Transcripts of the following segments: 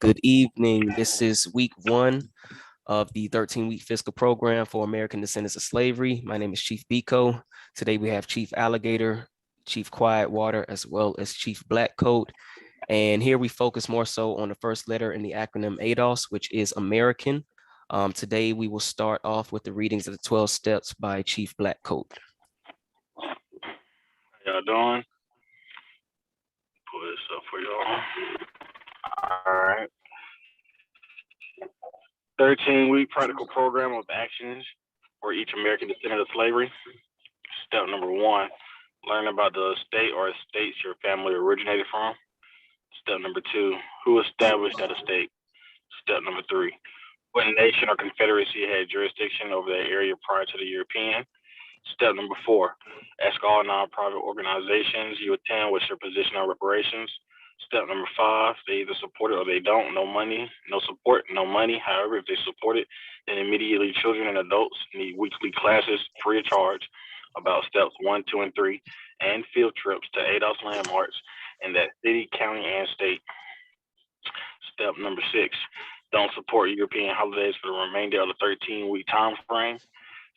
Good evening. This is week one of the 13-week fiscal program for American Descendants of Slavery. My name is Chief Biko. Today we have Chief Alligator, Chief Quiet Water, as well as Chief Black Coat. And here we focus more so on the first letter in the acronym ADOS, which is American. Today we will start off with the readings of the 12 steps by Chief Black Coat. How y'all doing? Pull this up for y'all. All right. 13-week practical program of actions for each American descendant of slavery. Step number 1, learn about the state or states your family originated from. Step number 2, who established that estate. Step number 3, what nation or confederacy had jurisdiction over that area prior to the European. Step number 4, ask all non-profit organizations you attend what's your position on reparations. Step number 5, they either support it or they don't. No money, no support, no money. However, if they support it, then immediately children and adults need weekly classes free of charge about steps 1, 2, and 3, and field trips to ADOS landmarks in that city, county, and state. Step number 6, don't support European holidays for the remainder of the 13-week time frame.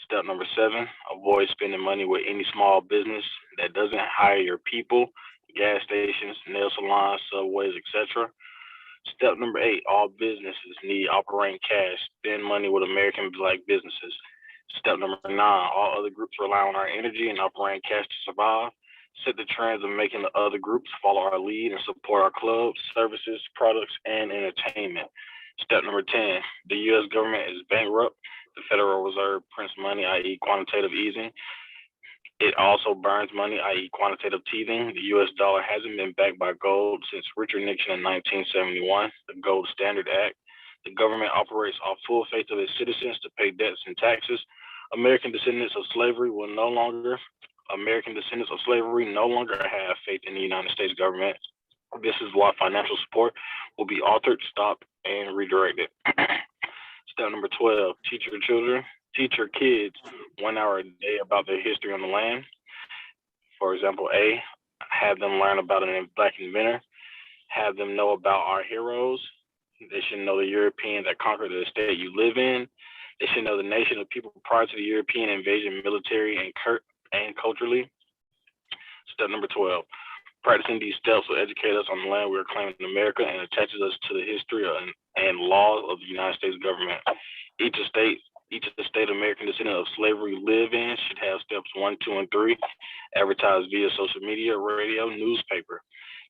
Step number 7, avoid spending money with any small business that doesn't hire your people, gas stations, nail salons, subways, etc. Step number 8, all businesses need operating cash, spend money with American Black businesses. Step number 9, all other groups rely on our energy and operating cash to survive. Set the trends of making the other groups follow our lead and support our clubs, services, products, and entertainment. Step number 10, the U.S. government is bankrupt. The Federal Reserve prints money, i.e. quantitative easing. It also burns money, i.e. quantitative teething. The U.S. dollar hasn't been backed by gold since Richard Nixon in 1971, the Gold Standard Act. The government operates off full faith of its citizens to pay debts and taxes. American descendants of slavery no longer have faith in the United States government. This is why financial support will be altered, stopped, and redirected. Step number 12, teach your kids 1 hour a day about their history on the land. For example, A, have them learn about a Black inventor, have them know about our heroes. They should know the European that conquered the state you live in. They should know the nation of people prior to the European invasion, military and culturally. Step number 12, practicing these steps will educate us on the land we are claiming in America and attaches us to the history and laws of the United States government. Each state American descendant of slavery live in should have steps 1, 2, and 3 advertised via social media, radio, newspaper.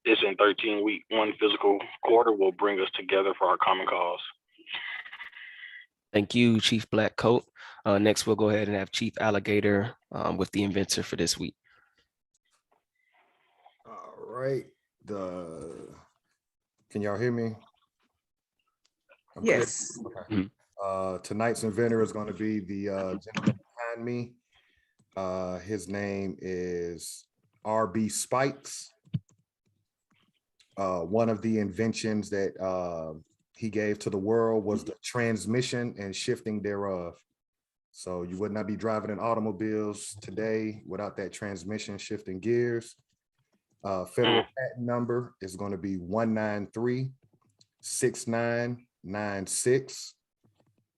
This in 13-week, one physical quarter will bring us together for our common cause. Thank you, Chief Black Coat. Next, we'll go ahead and have Chief Alligator with the Inventor for this week. All right. Can y'all hear me? Yes. Okay. Tonight's inventor is going to be the gentleman behind me. His name is R.B. Spikes. One of the inventions that he gave to the world was the transmission and shifting thereof. So you would not be driving in automobiles today without that transmission shifting gears. Federal patent number is going to be 193-6996.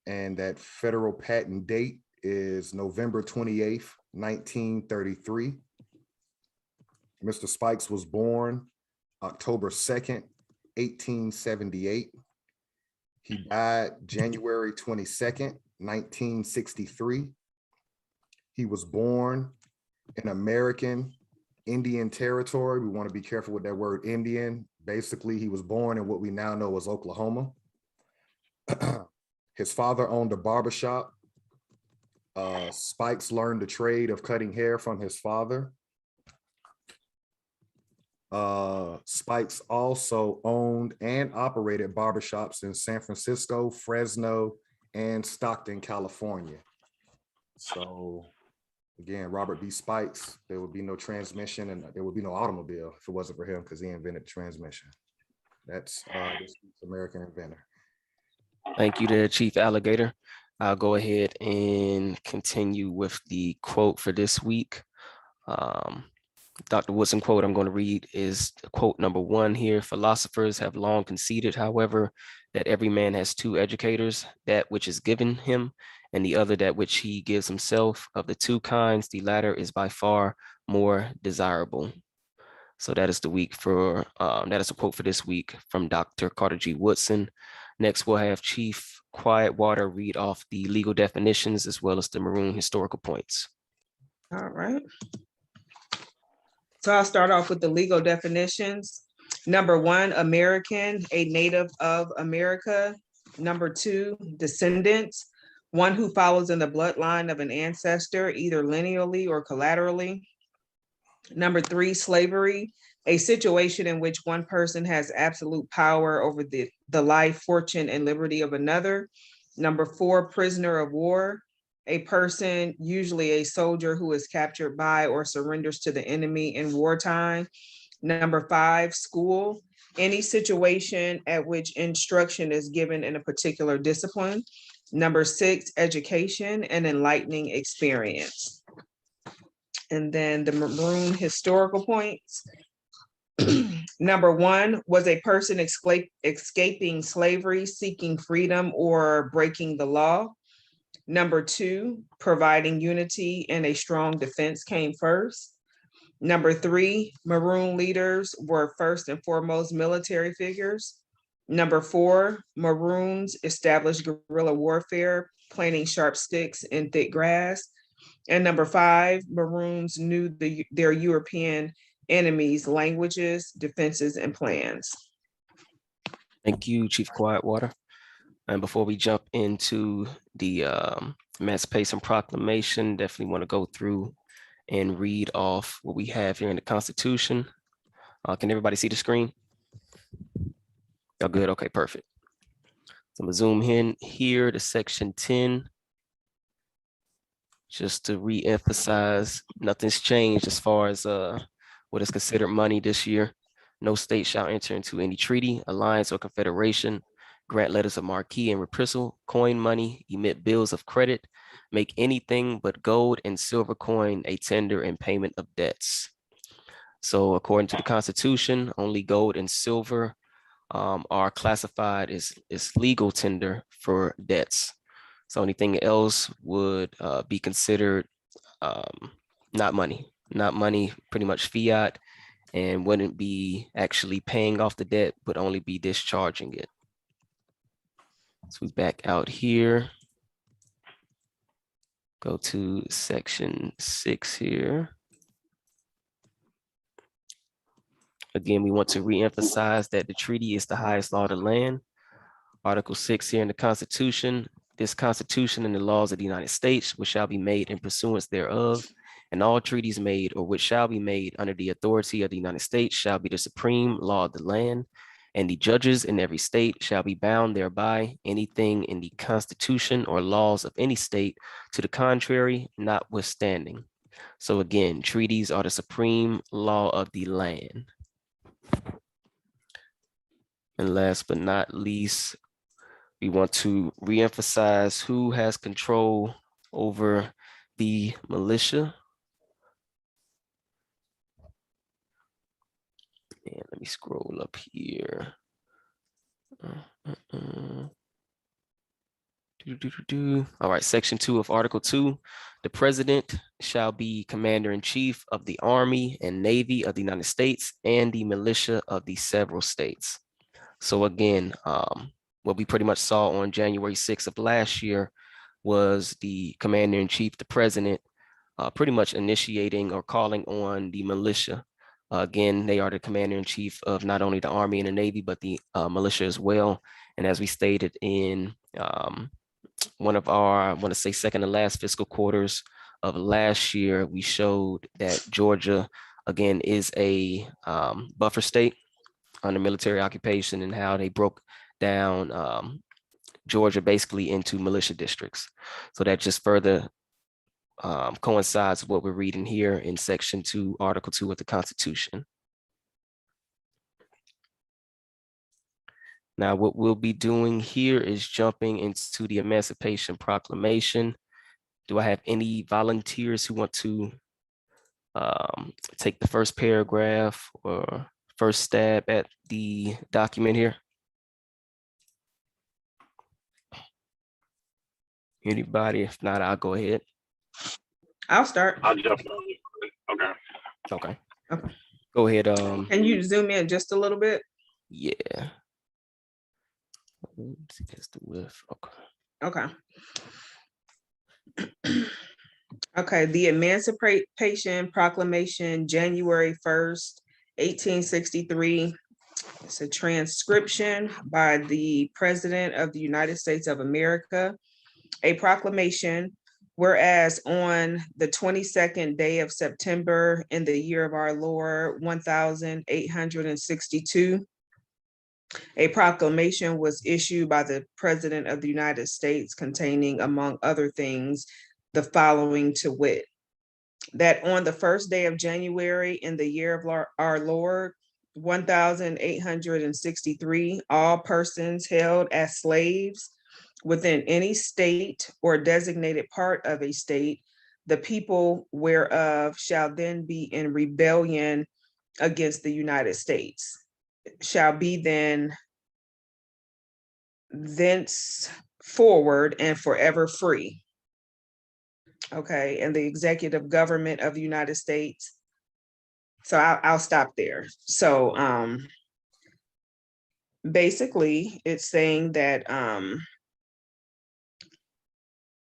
And that federal patent date is November 28th, 1933. Mr. Spikes was born October 2nd, 1878. He died January 22nd, 1963. He was born in American Indian Territory. We want to be careful with that word Indian. Basically, he was born in what we now know as Oklahoma. His father owned a barbershop. Spikes learned the trade of cutting hair from his father. Spikes also owned and operated barbershops in San Francisco, Fresno, and Stockton, California. So again, Robert B. Spikes, there would be no transmission and there would be no automobile if it wasn't for him because he invented the transmission. That's this American inventor. Thank you to Chief Alligator. I'll go ahead and continue with the quote for this week. Dr. Woodson quote I'm going to read is quote number 1 here. Philosophers have long conceded, however, that every man has two educators, that which is given him and the other that which he gives himself. Of the two kinds, the latter is by far more desirable. So that is that is a quote for this week from Dr. Carter G. Woodson. Next, we'll have Chief Quietwater read off the legal definitions as well as the maroon historical points. All right. So I'll start off with the legal definitions. Number 1, American, a native of America. Number 2, descendants, one who follows in the bloodline of an ancestor, either lineally or collaterally. Number 3, slavery, a situation in which one person has absolute power over the life, fortune, and liberty of another. Number 4, prisoner of war, a person, usually a soldier, who is captured by or surrenders to the enemy in wartime. Number 5, school, any situation at which instruction is given in a particular discipline. Number 6, education, an enlightening experience. And then the maroon historical points. Number 1, was a person escaping slavery, seeking freedom, or breaking the law. Number 2, providing unity and a strong defense came first. Number 3, maroon leaders were first and foremost military figures. Number 4, maroons established guerrilla warfare, planting sharp sticks in thick grass. And number 5, maroons knew their European enemies' languages, defenses, and plans. Thank you, Chief Quietwater. And before we jump into the Emancipation Proclamation, definitely want to go through and read off what we have here in the Constitution. Can everybody see the screen? Y'all good? Okay, perfect. So I'm gonna zoom in here to section 10. Just to re-emphasize, nothing's changed as far as what is considered money this year. No state shall enter into any treaty, alliance, or confederation, grant letters of marque and reprisal, coin money, emit bills of credit, make anything but gold and silver coin a tender in payment of debts. So according to the Constitution, only gold and silver are classified as legal tender for debts. So anything else would be considered not money, pretty much fiat, and wouldn't be actually paying off the debt, but only be discharging it. So we back out here. Go to section 6 here. Again, we want to reemphasize that the treaty is the highest law of the land. Article 6 here in the Constitution. This Constitution and the laws of the United States, which shall be made in pursuance thereof, and all treaties made or which shall be made under the authority of the United States shall be the supreme law of the land, and the judges in every state shall be bound thereby. Anything in the Constitution or laws of any state to the contrary, notwithstanding. So again, treaties are the supreme law of the land. And last but not least, we want to reemphasize who has control over the militia. And let me scroll up here. All right, section 2 of Article 2. The president shall be commander-in-chief of the Army and Navy of the United States and the militia of the several states. So again, what we pretty much saw on January 6th of last year was the commander-in-chief, the president, pretty much initiating or calling on the militia. Again, they are the commander-in-chief of not only the Army and the Navy, but the militia as well. And as we stated in one of our, I want to say second to last fiscal quarters of last year, we showed that Georgia, again, is a buffer state under military occupation and how they broke down Georgia basically into militia districts. So that just further coincides with what we're reading here in section 2, article 2 of the Constitution. Now, what we'll be doing here is jumping into the Emancipation Proclamation. Do I have any volunteers who want to take the first paragraph or first stab at the document here? Anybody? If not, I'll go ahead. I'll start. I'll jump on. Okay. Okay. Okay. Go ahead. Can you zoom in just a little bit? Yeah. Let's see, that's the width. Okay. Okay. Okay, the Emancipation Proclamation, January 1st, 1863. It's a transcription by the President of the United States of America. A proclamation, whereas on the 22nd day of September in the year of our Lord, 1862, a proclamation was issued by the President of the United States containing, among other things, the following to wit, that on the first day of January in the year of our Lord, 1863, all persons held as slaves within any state or designated part of a state, the people whereof shall then be in rebellion against the United States, shall be then thenceforward and forever free. Okay, and the executive government of the United States. So I'll stop there. So basically it's saying that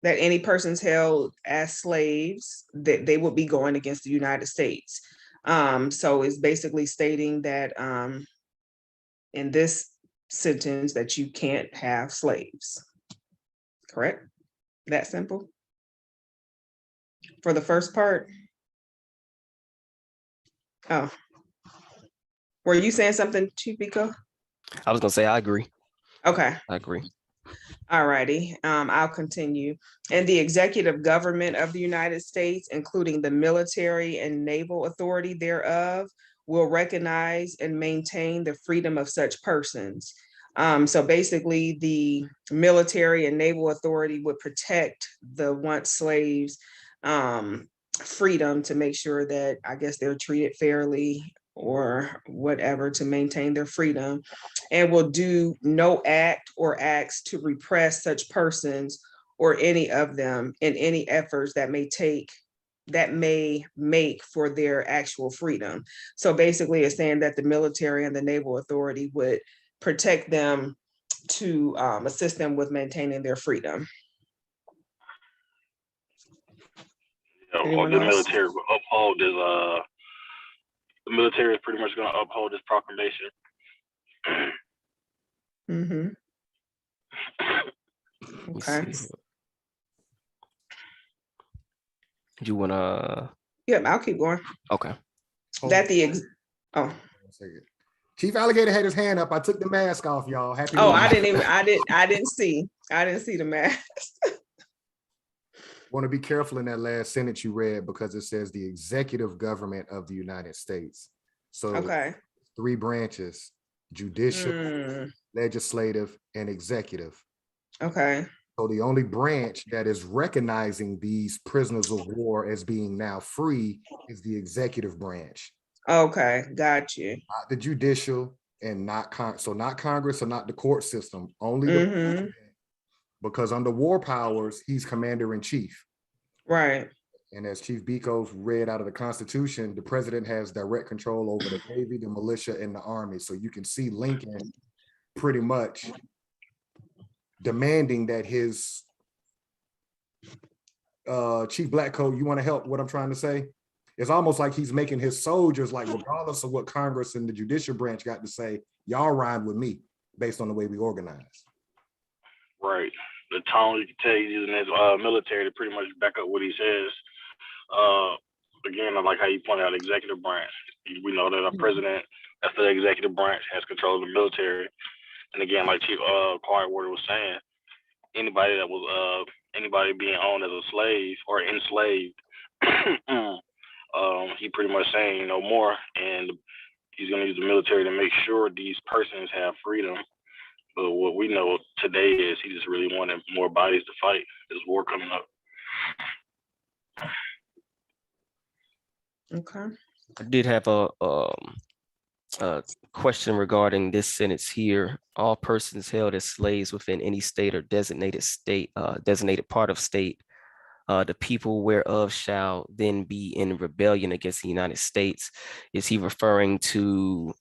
that any persons held as slaves, that they would be going against the United States. So it's basically stating that in this sentence that you can't have slaves. Correct? That simple? For the first part? Oh. Were you saying something, Chief Biko? I was gonna say I agree. Okay. I agree. All righty, I'll continue. And the executive government of the United States, including the military and naval authority thereof, will recognize and maintain the freedom of such persons. So basically, the military and naval authority would protect the once slaves' freedom to make sure that, I guess, they're treated fairly or whatever to maintain their freedom, and will do no act or acts to repress such persons or any of them in any efforts that may make for their actual freedom. So basically it's saying that the military and the naval authority would protect them to assist them with maintaining their freedom. Or the military will uphold this, the military is pretty much going to uphold this proclamation. Mm-hmm. Okay. Do you wanna? Yep, I'll keep going. Okay. That the Chief Alligator had his hand up. I took the mask off, y'all. Happy. Oh, I didn't see the mask. Want to be careful in that last sentence you read because it says the executive government of the United States. So okay, 3 branches: judicial, legislative, and executive. Okay. So the only branch that is recognizing these prisoners of war as being now free is the executive branch. Okay, got you. Not the judicial and not not Congress or not the court system, only the president, because under war powers, he's commander in chief. Right. And as Chief Biko read out of the Constitution, the president has direct control over the Navy, the militia, and the Army. So you can see Lincoln pretty much demanding that his Chief Blackcoat, you want to help what I'm trying to say? It's almost like he's making his soldiers, like, regardless of what Congress and the judicial branch got to say, y'all ride with me based on the way we organize. Right. The tone, you can tell he's using his military to pretty much back up what he says. Again, I like how you point out executive branch. We know that a president, after the executive branch, has control of the military. And again, like Chief Quiet Water was saying, anybody that was anybody being owned as a slave or enslaved, he pretty much saying no more, and he's going to use the military to make sure these persons have freedom. But what we know today is he just really wanted more bodies to fight. There's war coming up. Okay. I did have a question regarding this sentence here. All persons held as slaves within any state or designated part of state, the people whereof shall then be in rebellion against the United States. Is he referring to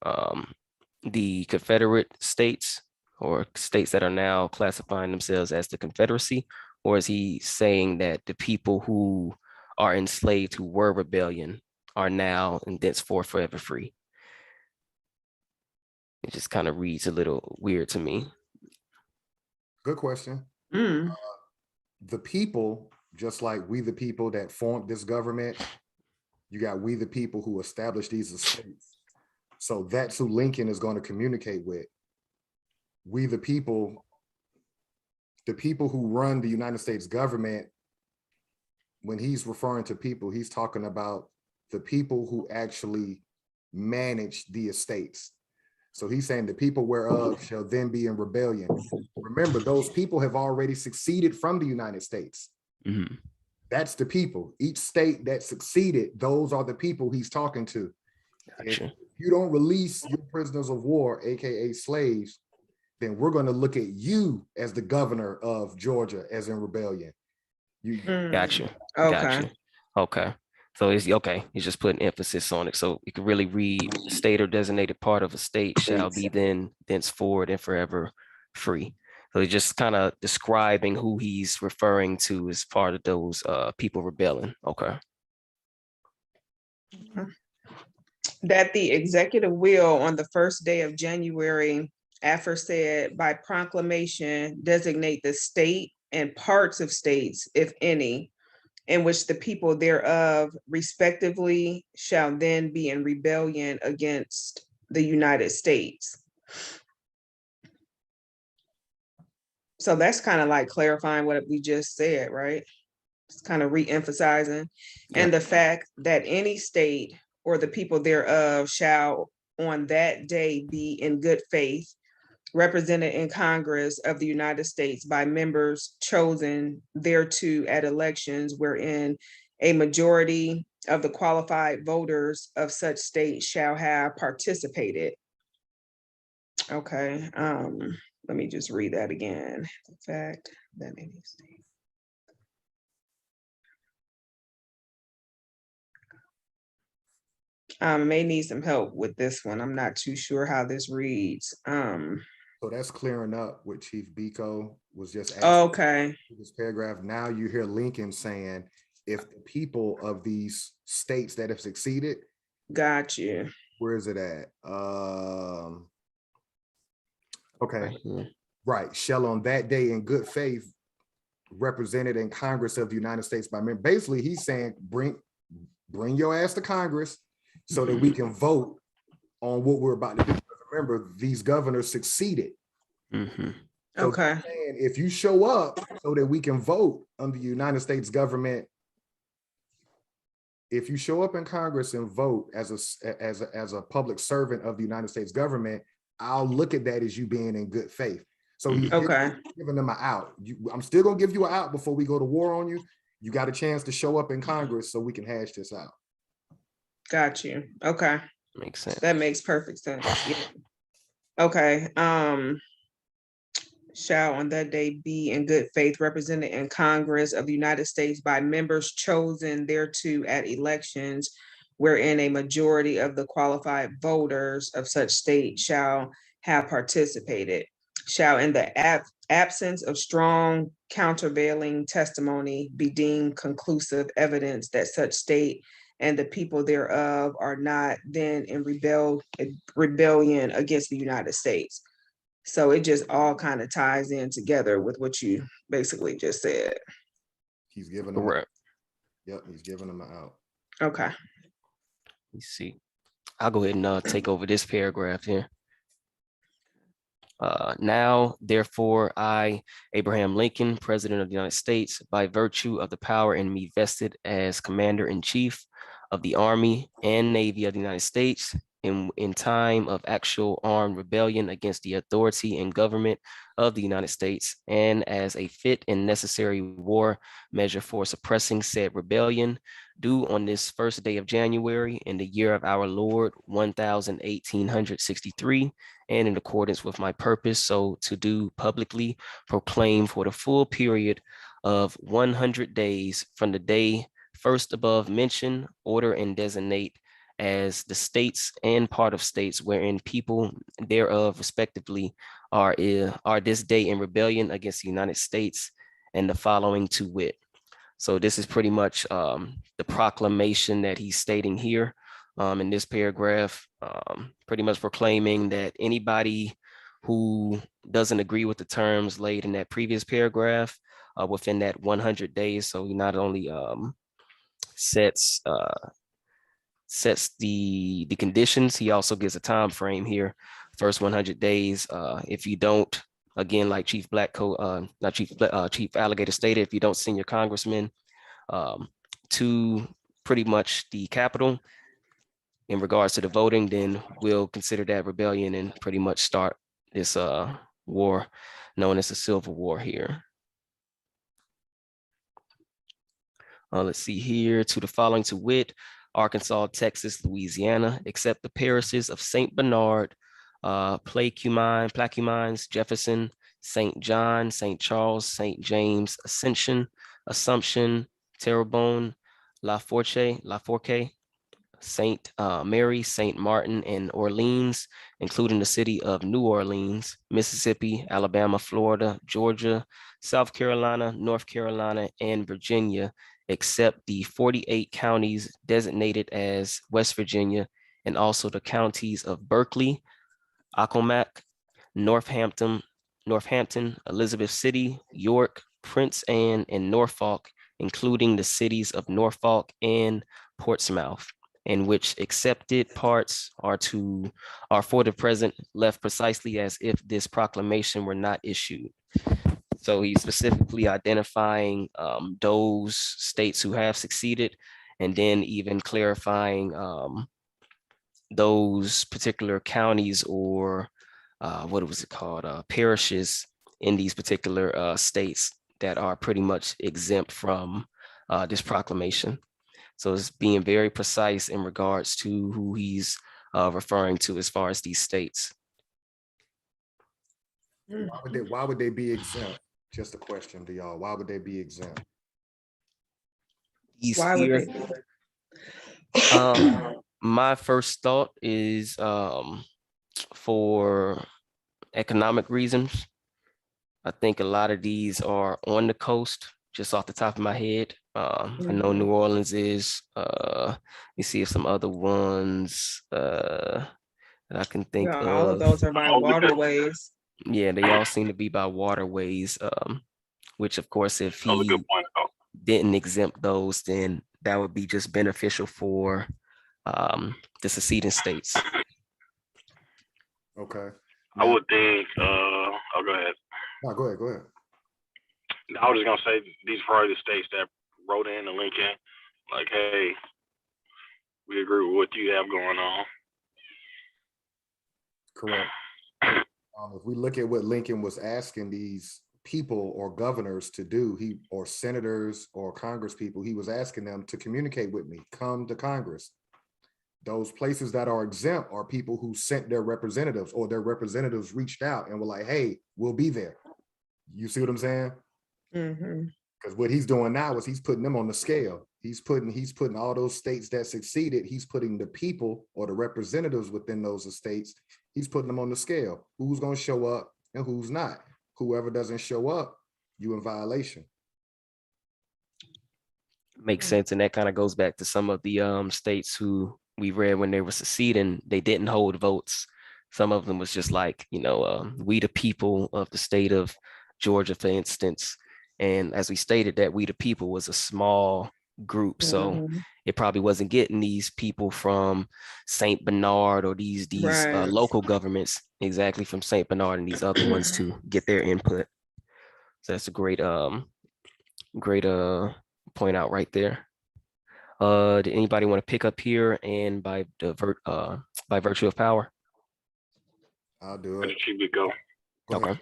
the Confederate states or states that are now classifying themselves as the Confederacy? Or is he saying that the people who are enslaved who were rebellion are now and thenceforth forever free? It just kind of reads a little weird to me. Good question. Mm. The people, just like we the people that formed this government, you got we the people who established these estates. So that's who Lincoln is going to communicate with. We the people who run the United States government, when he's referring to people, he's talking about the people who actually manage the estates. So he's saying the people whereof shall then be in rebellion. Remember, those people have already succeeded from the United States. Mm-hmm. That's the people. Each state that succeeded, those are the people he's talking to. Gotcha. If you don't release your prisoners of war, AKA slaves, then we're going to look at you as the governor of Georgia as in rebellion. Gotcha. Okay. Gotcha. Okay. So he's just putting emphasis on it. So you could really read state or designated part of a state shall be then thenceforward and forever free. So he's just kind of describing who he's referring to as part of those people rebelling. Okay. That the executive will on the first day of January aforesaid by proclamation designate the state and parts of states, if any, in which the people thereof respectively shall then be in rebellion against the United States. So that's kind of like clarifying what we just said, right? It's kind of re-emphasizing. Yeah. And the fact that any state or the people thereof shall on that day be in good faith represented in Congress of the United States by members chosen thereto at elections wherein a majority of the qualified voters of such state shall have participated. Okay, let me just read that again. The fact that any state. May need some help with this one. I'm not too sure how this reads. So that's clearing up what Chief Biko was just asking. Okay. This paragraph. Now you hear Lincoln saying, if the people of these states that have succeeded, Got you. where is it at? Okay, right. Shall on that day in good faith represented in Congress of the United States by men. Basically, he's saying bring your ass to Congress so that we can vote on what we're about to do. Remember, these governors succeeded. Mm-hmm. So Okay. saying, if you show up so that we can vote under the United States government, if you show up in Congress and vote as a public servant of the United States government, I'll look at that as you being in good faith. So he's giving them an out. I'm still gonna give you an out before we go to war on you. You got a chance to show up in Congress so we can hash this out. Got you. Okay. Makes sense. That makes perfect sense. Yeah. Okay. Shall on that day be in good faith represented in Congress of the United States by members chosen thereto at elections wherein a majority of the qualified voters of such state shall have participated. Shall in the absence of strong countervailing testimony be deemed conclusive evidence that such state and the people thereof are not then in rebellion against the United States. So it just all kind of ties in together with what you basically just said. He's giving them. Correct. Yep, he's giving them an out. Okay. Let's see. I'll go ahead and take over this paragraph here. Now, therefore, I, Abraham Lincoln, President of the United States, by virtue of the power in me vested as Commander-in-Chief of the Army and Navy of the United States, in time of actual armed rebellion against the authority and government of the United States, and as a fit and necessary war measure for suppressing said rebellion, due on this first day of January in the year of our Lord 1863, and in accordance with my purpose, so to do publicly proclaim for the full period of 100 days from the day first above mentioned, order and designate as the states and part of states wherein people thereof respectively are this day in rebellion against the United States, and the following to wit. So this is pretty much the proclamation that he's stating here in this paragraph, pretty much proclaiming that anybody who doesn't agree with the terms laid in that previous paragraph within that 100 days. So he not only sets the conditions, he also gives a time frame here. First 100 days. If you don't, again, like Chief Chief Alligator stated, if you don't send your congressman to pretty much the Capitol in regards to the voting, then we'll consider that rebellion and pretty much start this war known as the Civil War here. Let's see here, to the following to wit: Arkansas, Texas, Louisiana, except the parishes of St. Bernard, Plaquemines, Jefferson, St. John, St. Charles, St. James, Assumption, Terrebonne, La Force, St. Mary, St. Martin, and Orleans, including the city of New Orleans, Mississippi, Alabama, Florida, Georgia, South Carolina, North Carolina, and Virginia, except the 48 counties designated as West Virginia, and also the counties of Berkeley, Accomack, Northampton, Elizabeth City, York, Prince Anne, and Norfolk, including the cities of Norfolk and Portsmouth, in which accepted parts are for the present left precisely as if this proclamation were not issued. So he's specifically identifying those states who have succeeded, and then even clarifying those particular counties or what was it called, parishes in these particular states that are pretty much exempt from this proclamation. So it's being very precise in regards to who he's referring to as far as these states. Why would they be exempt? Just a question to y'all. Why would they be exempt? Why would they? My first thought is for economic reasons. I think a lot of these are on the coast, just off the top of my head. I know New Orleans is. You see if some other ones that I can think of. All of those are by waterways. Yeah, they all seem to be by waterways, which of course, if he didn't exempt those, then that would be just beneficial for the seceding states. Okay. I would think, oh, go ahead. No, go ahead. I was just gonna say these are probably the states that wrote in the Lincoln, like, hey, we agree with what you have going on. Correct. If we look at what Lincoln was asking these people or governors to do, or senators or Congress people, he was asking them to communicate with me, come to Congress. Those places that are exempt are people who sent their representatives, or their representatives reached out and were like, hey, we'll be there. You see what I'm saying? Because what he's doing now is he's putting them on the scale. He's putting all those states that succeeded, he's putting the people or the representatives within those estates, he's putting them on the scale. Who's going to show up and who's not? Whoever doesn't show up, you in violation. Makes sense. And that kind of goes back to some of the states who we read when they were seceding, they didn't hold votes. Some of them was just like, we the people of the state of Georgia, for instance. And as we stated, that we the people was a small group. So it probably wasn't getting these people from St. Bernard or these local governments exactly from St. Bernard and these other ones to get their input. So that's a great point out right there. Did anybody want to pick up here and by virtue of power? I'll do it. Go. Okay.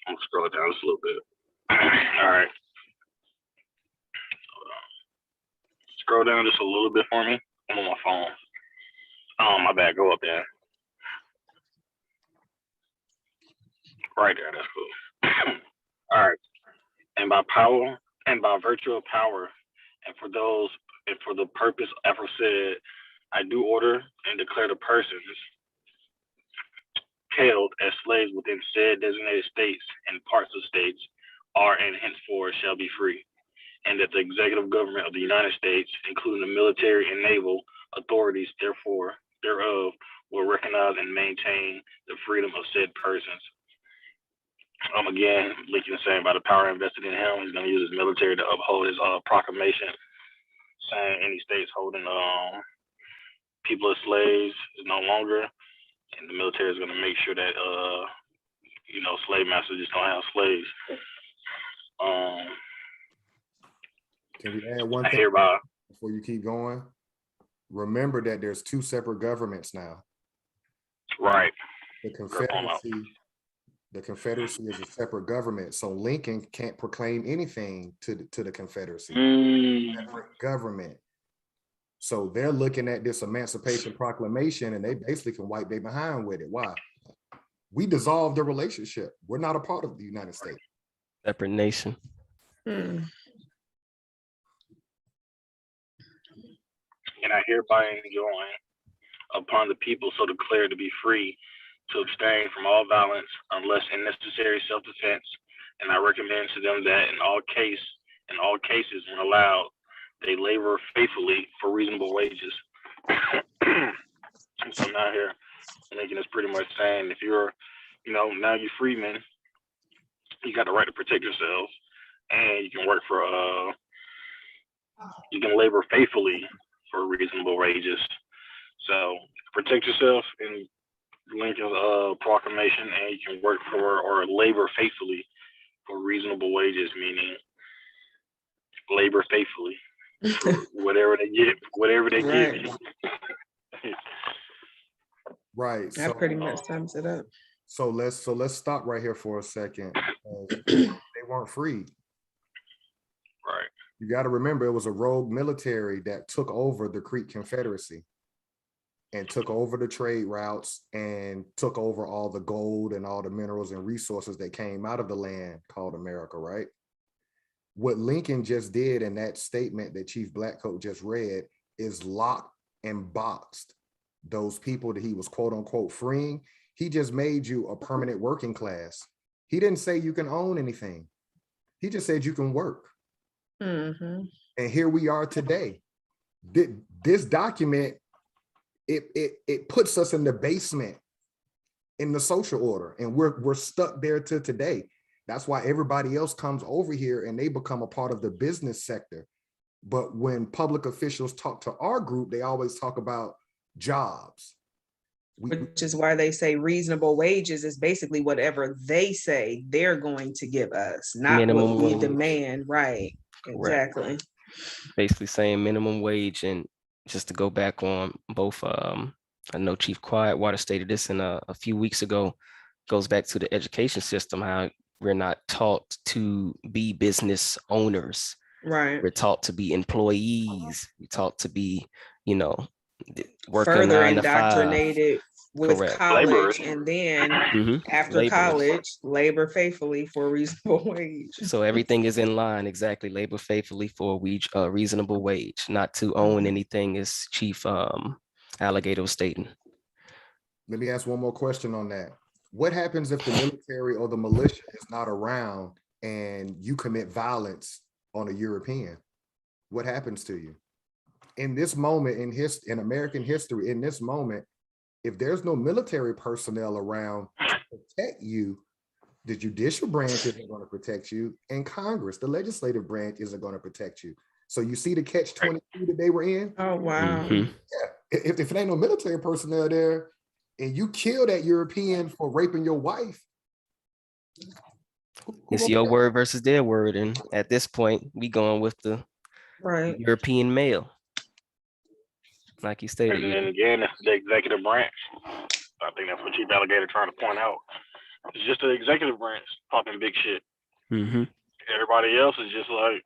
I'm scroll down just a little bit. All right. scroll down just a little bit for me? I'm on my phone. Oh, my bad. Go up there. Right there. That's cool. All right. And by power, and by virtue of power, and for the purpose aforesaid, I do order and declare the persons held as slaves within said designated states and parts of states are and henceforth shall be free, and that the executive government of the United States, including the military and naval authorities, thereof, will recognize and maintain the freedom of said persons. Again, Lincoln is saying by the power invested in him, he's going to use his military to uphold his proclamation, saying any states holding people as slaves is no longer, and the military is going to make sure that slave masters just don't have slaves. Can we add one thing before you keep going? Remember that there's two separate governments now. Right. The Confederacy is a separate government, so Lincoln can't proclaim anything to the Confederacy. Separate government. So they're looking at this Emancipation Proclamation, and they basically can wipe their behind with it. Why? We dissolved the relationship. We're not a part of the United States. Separate nation. And I hereby enjoin upon the people so declared to be free to abstain from all violence unless in necessary self-defense, and I recommend to them that in all cases when allowed, they labor faithfully for reasonable wages. So now here, Lincoln is pretty much saying if you're, now you're freemen, you got the right to protect yourselves, and you can work for, you can labor faithfully for reasonable wages. So protect yourself in Lincoln's proclamation, and you can work for or labor faithfully for reasonable wages, meaning labor faithfully for whatever they give you. Right. That pretty much sums it up. So let's stop right here for a second. They weren't free. Right. You got to remember, it was a rogue military that took over the Creek Confederacy and took over the trade routes and took over all the gold and all the minerals and resources that came out of the land called America, right? What Lincoln just did in that statement that Chief Blackcoat just read is locked and boxed those people that he was quote unquote freeing. He just made you a permanent working class. He didn't say you can own anything. He just said you can work. And here we are today. This document, it puts us in the basement in the social order, and we're stuck there to today. That's why everybody else comes over here and they become a part of the business sector. But when public officials talk to our group, they always talk about jobs. Which is why they say reasonable wages is basically whatever they say they're going to give us, not minimum what we demand. Right. Exactly. Basically saying minimum wage. And just to go back on both, I know Chief Quietwater stated this in a few weeks ago, goes back to the education system, how we're not taught to be business owners. Right. We're taught to be employees. We're taught to be, working further 9 to 5. indoctrinated with Correct. college, Laborers. and then after Laborers. college, labor faithfully for a reasonable wage. So everything is in line, exactly. Labor faithfully for a reasonable wage, not to own anything, as Chief Alligator was stating. Let me ask one more question on that. What happens if the military or the militia is not around and you commit violence on a European? What happens to you? In this moment in American history, in this moment, if there's no military personnel around to protect you, the judicial branch isn't going to protect you, and Congress, the legislative branch, isn't going to protect you. So you see the catch-22 that they were in? Oh, wow. Yeah. If it ain't no military personnel there, and you kill that European for raping your wife, it's your word versus their word. And at this point, we going with the European male. Like you stated. And then again, it's the executive branch. I think that's what Chief Alligator trying to point out. It's just the executive branch talking big shit. Everybody else is just like,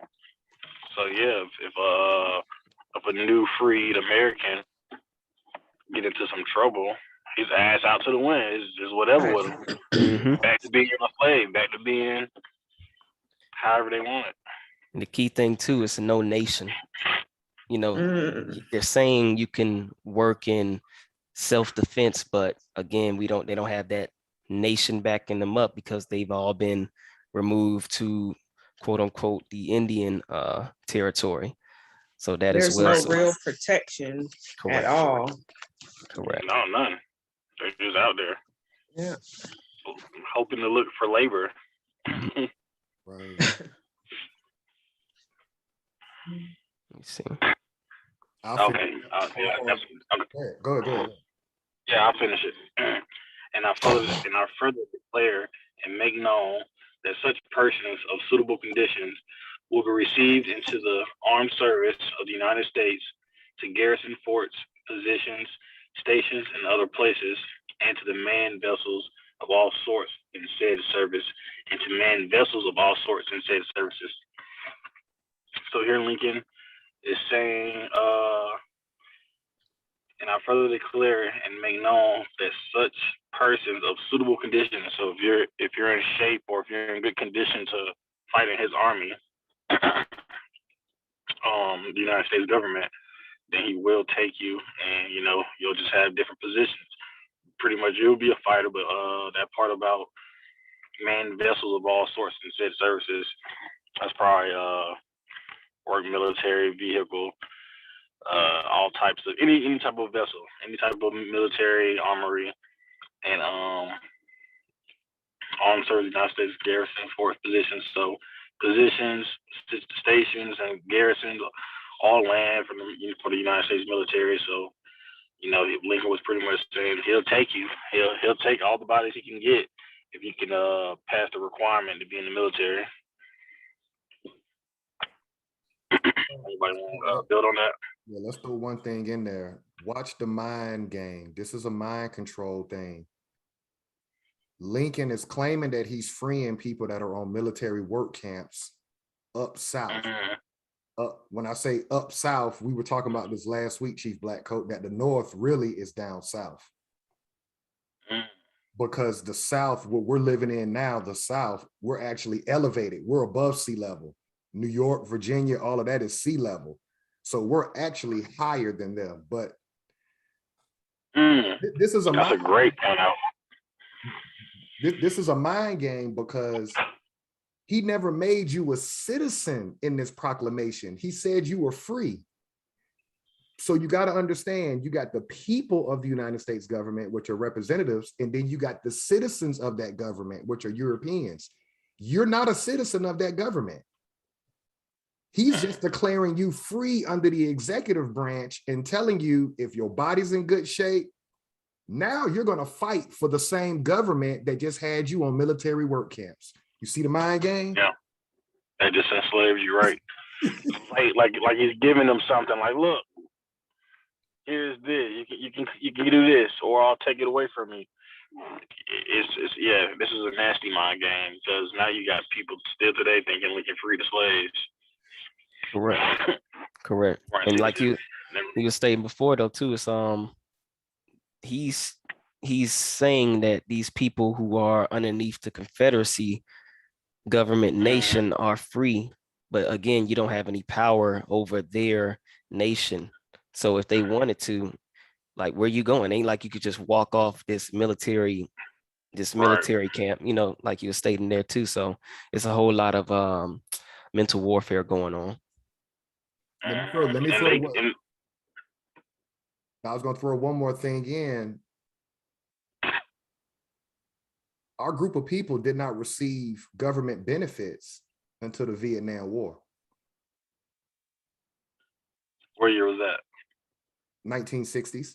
so yeah, if if a new freed American get into some trouble, his ass out to the wind. It's just whatever with him. Mhm. Back to being a slave, back to being however they want it. And the key thing too is no nation. You know, they're saying you can work in self-defense, but again, they don't have that nation backing them up because they've all been removed to quote unquote the Indian territory. So that as There's well. no So, real protection at correct. all. Correct. No, none. They're just out there. Yeah. Hoping to look for labor. Right. Let me see. Okay. Go ahead. Yeah, I'll finish it. And I further declare and make known that such persons of suitable conditions will be received into the armed service of the United States to garrison forts, positions, stations, and other places, and to the manned vessels of all sorts in said service, and to manned vessels of all sorts in said services. So here Lincoln is saying, and I further declare and make known that such persons of suitable conditions. So if you're in shape or if you're in good condition to fight in his army, the United States government, then he will take you, and you'll just have different positions. Pretty much, you'll be a fighter, but that part about manned vessels of all sorts and said services, that's probably work military vehicle. All types of any type of vessel, any type of military armory, and armed service United States garrison force positions. So positions, stations, and garrisons all land for the United States military. So Lincoln was pretty much saying he'll take you. He'll take all the bodies he can get if you can pass the requirement to be in the military. Anybody want to build on that? Yeah, let's throw one thing in there. Watch the mind game. This is a mind control thing. Lincoln is claiming that he's freeing people that are on military work camps up south. When I say up south, we were talking about this last week, Chief Blackcoat, that the North really is down south. Because the South, what we're living in now, the South, we're actually elevated. We're above sea level. New York, Virginia, all of that is sea level. So we're actually higher than them. But this is that's a great point out. This is a mind game because he never made you a citizen in this proclamation. He said you were free. So you got to understand, you got the people of the United States government, which are representatives, and then you got the citizens of that government, which are Europeans. You're not a citizen of that government. He's just declaring you free under the executive branch and telling you if your body's in good shape, now you're going to fight for the same government that just had you on military work camps. You see the mind game? Yeah, that just enslaves you, right? like he's giving them something. Like, look, here's this. You can do this, or I'll take it away from you. This is a nasty mind game because now you got people still today thinking we can free the slaves. Correct. And like you were stating before though too, it's he's saying that these people who are underneath the Confederacy government nation are free, but again, you don't have any power over their nation. So if they wanted to, like, where you going? Ain't like you could just walk off this military camp, like you were stating there too. So it's a whole lot of mental warfare going on. Let me throw I was going to throw one more thing in. Our group of people did not receive government benefits until the Vietnam War. What year was that? 1960s. 60s.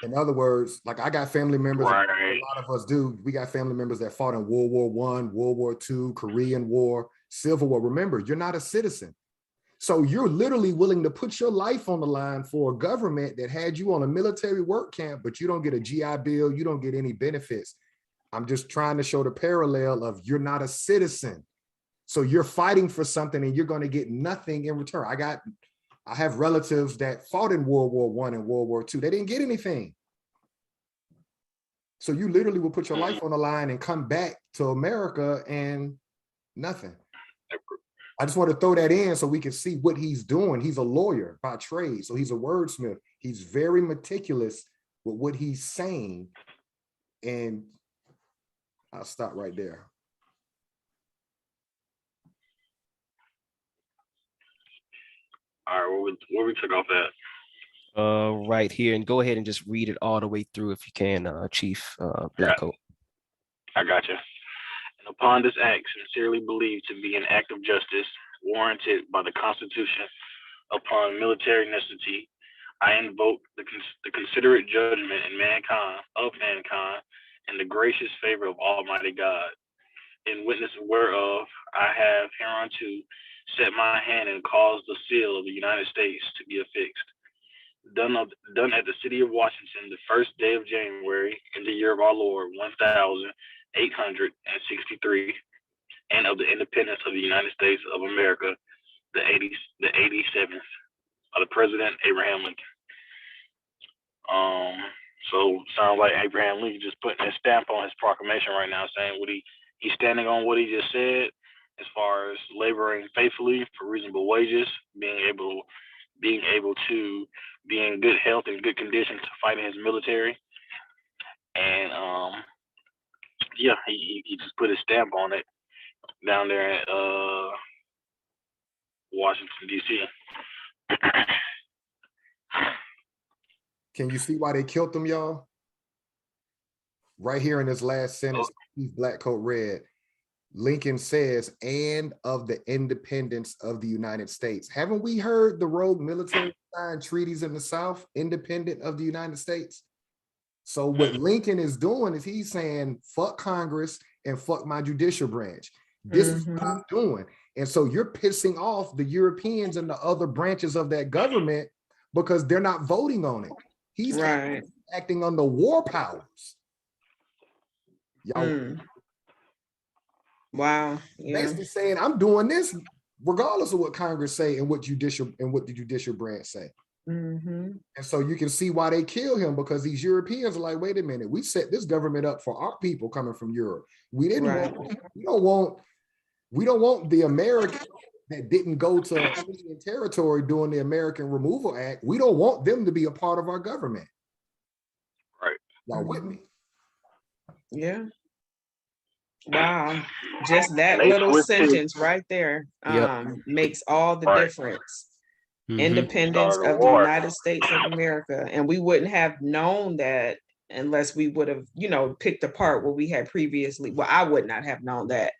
In other words, like I got family members, right. A lot of us do. We got family members that fought in World War I, World War II, Korean War, Civil War. Remember, you're not a citizen. So you're literally willing to put your life on the line for a government that had you on a military work camp, but you don't get a GI Bill, you don't get any benefits. I'm just trying to show the parallel of you're not a citizen. So you're fighting for something and you're going to get nothing in return. I have relatives that fought in World War I and World War II. They didn't get anything. So you literally will put your life on the line and come back to America and nothing. I just want to throw that in so we can see what he's doing. He's a lawyer by trade, so he's a wordsmith. He's very meticulous with what he's saying. And I'll stop right there. All right, where we took off at? Right here, and go ahead and just read it all the way through if you can, Chief Blackcoat. I got you. And upon this act, sincerely believed to be an act of justice warranted by the Constitution upon military necessity, I invoke the considerate judgment of mankind, and the gracious favor of Almighty God. In witness whereof, I have hereunto set my hand and caused the seal of the United States to be affixed. Done at the city of Washington, the first day of January, in the year of our Lord, 1863, and of the independence of the United States of America, the 87th, of the President Abraham Lincoln. So sounds like Abraham Lincoln just putting his stamp on his proclamation right now, saying he's standing on what he just said, as far as laboring faithfully for reasonable wages, being able to be in good health and good condition to fight in his military. And yeah, he just put his stamp on it down there at Washington, D.C. Can you see why they killed them, y'all? Right here in this last sentence, Chief Blackcoat read, Lincoln says, and of the independence of the United States. Haven't we heard the rogue military sign treaties in the South, independent of the United States? So what Lincoln is doing is he's saying, fuck Congress and fuck my judicial branch. This is what I'm doing. And so you're pissing off the Europeans and the other branches of that government because they're not voting on it. He's acting on the war powers. Y'all. Wow. Yeah. Basically saying, I'm doing this regardless of what Congress say and what the judicial branch say. And so you can see why they kill him, because these Europeans are like, wait a minute, we set this government up for our people coming from Europe. We don't want the Americans that didn't go to Indian territory during the American Removal Act. We don't want them to be a part of our government. Right. Y'all with me? Yeah. Wow. Just that little sentence right there makes all the difference. Independence of the United States of America. And we wouldn't have known that unless we would have, picked apart what we had previously. Well, I would not have known that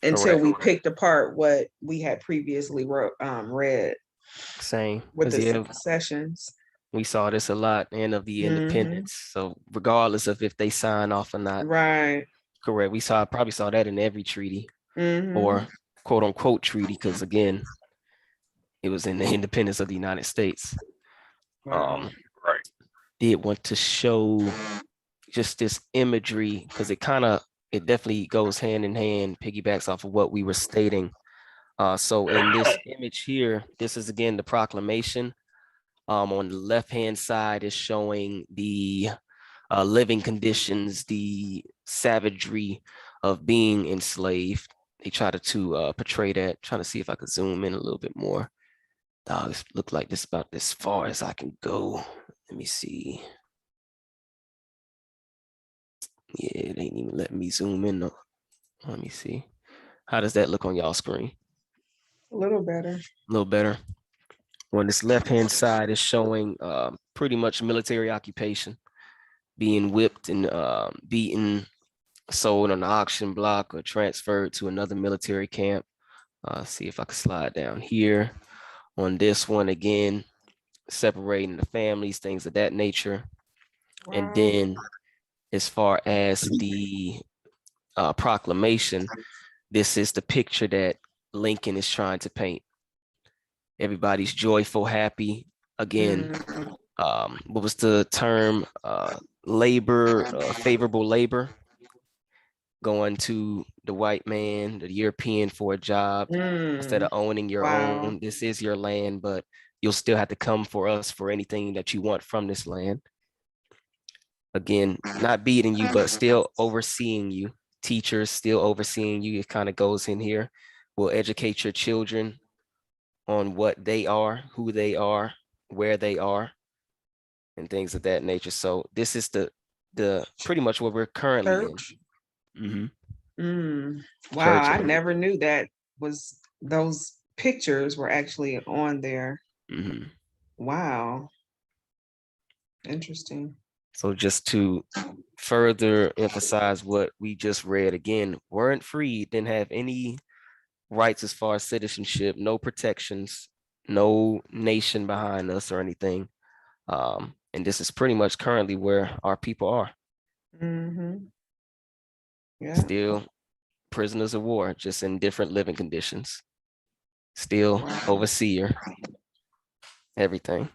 until we picked apart what we had previously read. Same. With the sessions. We saw this a lot, and of the independence. So regardless of if they sign off or not. Right. Correct. We probably saw that in every treaty or quote unquote treaty, because again, it was in the independence of the United States. Right. Did want to show just this imagery because it definitely goes hand in hand, piggybacks off of what we were stating. So in this image here, this is again the proclamation. On the left-hand side is showing the living conditions, the savagery of being enslaved. They try to portray that. Trying to see if I could zoom in a little bit more. This look like this about as far as I can go. Let me see. Yeah, it ain't even letting me zoom in. Let me see. How does that look on y'all screen? A little better. A little better. On this left-hand side is showing pretty much military occupation, being whipped and beaten, sold on the auction block, or transferred to another military camp. See if I can slide down here. On this one, again, separating the families, things of that nature. Wow. And then as far as the proclamation, this is the picture that Lincoln is trying to paint. Everybody's joyful, happy. Again, what was the term? Labor, favorable labor. Going to the white man, the European for a job, instead of owning your own. This is your land, but you'll still have to come for us for anything that you want from this land. Again, not beating you, but still overseeing you. Teachers still overseeing you. It kind of goes in here. We'll educate your children on what they are, who they are, where they are, and things of that nature. So this is the pretty much what we're currently Church. in. Wow, I Church. never knew that was those pictures were actually on there. Wow. Interesting. So just to further emphasize what we just read again, weren't free, didn't have any rights as far as citizenship, no protections, no nation behind us or anything. And this is pretty much currently where our people are. Yeah. Still prisoners of war, just in different living conditions. Still overseer, everything.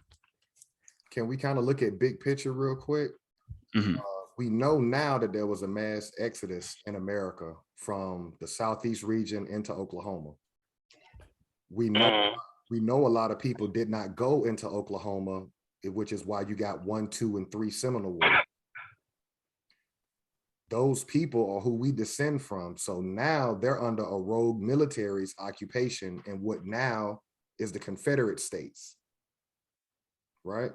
Can we kind of look at big picture real quick? We know now that there was a mass exodus in America from the Southeast region into Oklahoma. We know a lot of people did not go into Oklahoma, which is why you got 1, 2, and 3 Seminole War. Those people are who we descend from. So now they're under a rogue military's occupation in what now is the Confederate States, right?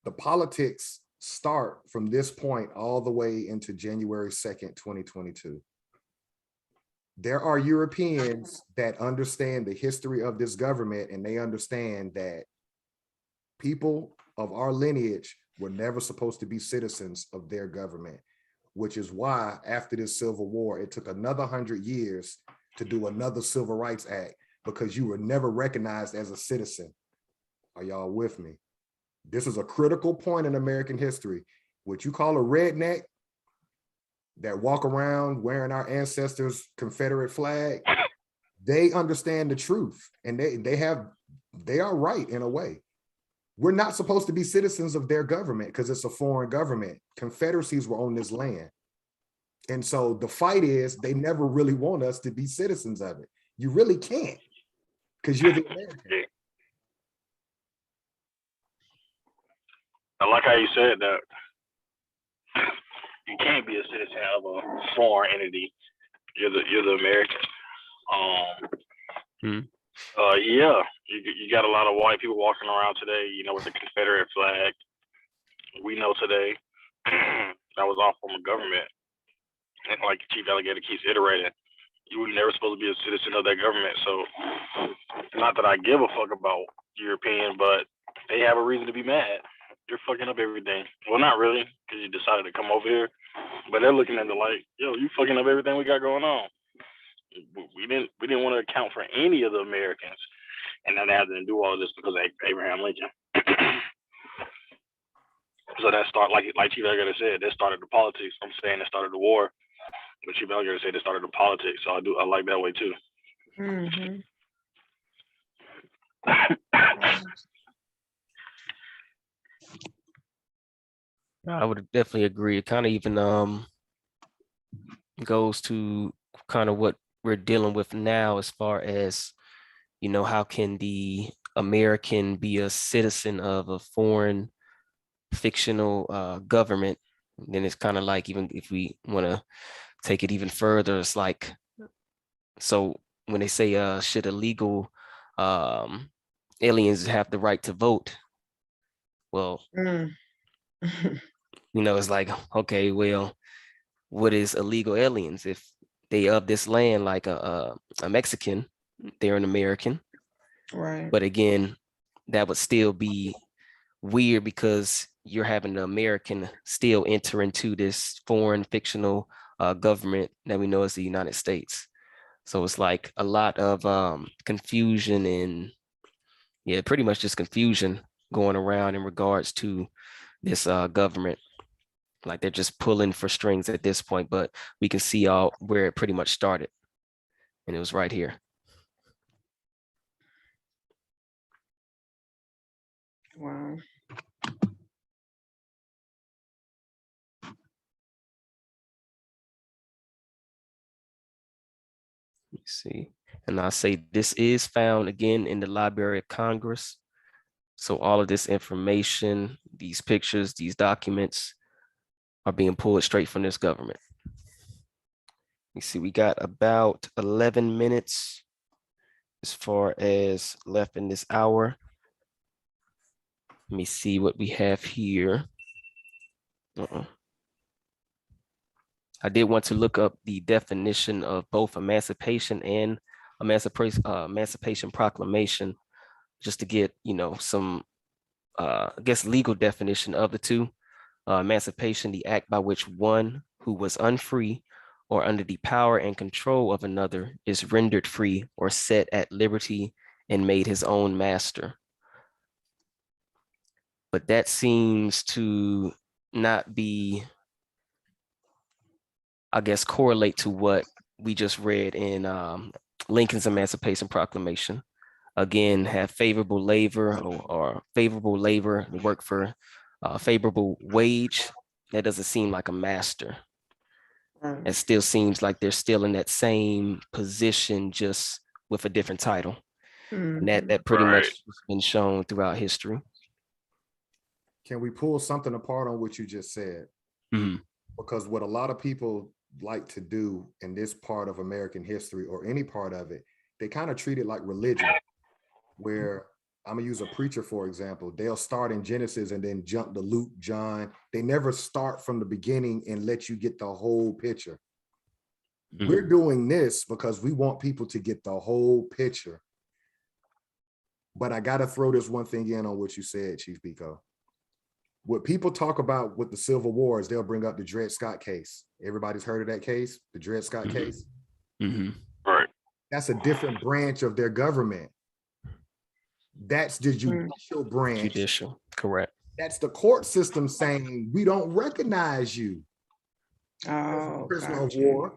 The politics start from this point all the way into January 2nd, 2022. There are Europeans that understand the history of this government, and they understand that people of our lineage were never supposed to be citizens of their government, which is why after this Civil War, it took another 100 years to do another Civil Rights Act, because you were never recognized as a citizen. Are y'all with me? This is a critical point in American history. What you call a redneck that walk around wearing our ancestors' Confederate flag, they understand the truth, and they are right in a way. We're not supposed to be citizens of their government because it's a foreign government. Confederacies were on this land. And so the fight is they never really want us to be citizens of it. You really can't, because you're the American. I like how you said that you can't be a citizen of a foreign entity. You're the American. Yeah, you got a lot of white people walking around today, you know, with the Confederate flag. We know today that was all from the government. And like Chief Alligator keeps iterating, you were never supposed to be a citizen of that government. So not that I give a fuck about European, but they have a reason to be mad. You're fucking up everything. Well, not really, because you decided to come over here, but they're looking at it like, yo, you fucking up everything we got going on. We didn't want to account for any of the Americans, and then they had to do all of this because of Abraham Lincoln. So that started, like Chief Alligator said, that started the politics. I'm saying it started the war, but Chief Alligator said it started the politics. So I like that way too. I would definitely agree. It kind of even goes to kind of what we're dealing with now, as far as, you know, how can the American be a citizen of a foreign fictional government? And then it's kind of like, even if we want to take it even further, it's like, so when they say should illegal aliens have the right to vote? Well, you know, it's like, okay, well, what is illegal aliens? If they of this land, like a Mexican, they're an American. Right. But again, that would still be weird, because you're having the American still enter into this foreign fictional government that we know as the United States. So it's like a lot of confusion, and yeah, pretty much just confusion going around in regards to this government. Like they're just pulling for strings at this point, but we can see all where it pretty much started. And it was right here. Wow. Let me see. And I say this is found again in the Library of Congress. So all of this information, these pictures, these documents are being pulled straight from this government. You see, we got about 11 minutes as far as left in this hour. Let me see what we have here. I did want to look up the definition of both emancipation and Emancipation Proclamation, just to get, some, I guess, legal definition of the two. Emancipation, the act by which one who was unfree or under the power and control of another is rendered free or set at liberty and made his own master. But that seems to not be, I guess, correlate to what we just read in Lincoln's Emancipation Proclamation. Again, have favorable labor or favorable labor, work for favorable wage. That doesn't seem like a master. It still seems like they're still in that same position, just with a different title. And that pretty much has been shown throughout history. Can we pull something apart on what you just said? Because what a lot of people like to do in this part of American history, or any part of it, they kind of treat it like religion, where I'm gonna use a preacher, for example. They'll start in Genesis and then jump to Luke, John. They never start from the beginning and let you get the whole picture. We're doing this because we want people to get the whole picture. But I gotta throw this one thing in on what you said, Chief Biko. What people talk about with the Civil War is they'll bring up the Dred Scott case. Everybody's heard of that case, the Dred Scott case? Right. That's a different branch of their government. That's the judicial branch. Judicial, correct. That's the court system saying, we don't recognize you as a prisoner of war,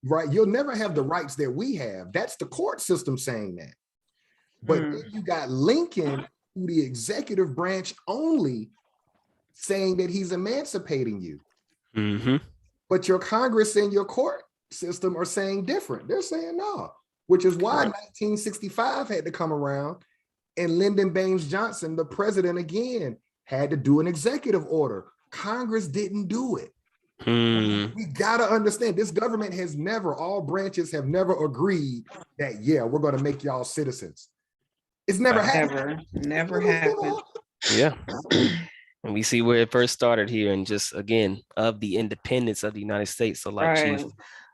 right? You'll never have the rights that we have. That's the court system saying that. But then you got Lincoln, who the executive branch only, saying that he's emancipating you. But your Congress and your court system are saying different. They're saying no, which is why 1965 had to come around, and Lyndon Baines Johnson, the president, again, had to do an executive order. Congress didn't do it. We gotta understand, this government has never, all branches have never agreed that, yeah, we're gonna make y'all citizens. It's never happened. Never happened. Yeah. And we see where it first started here, and just again, of the independence of the United States. So like Chief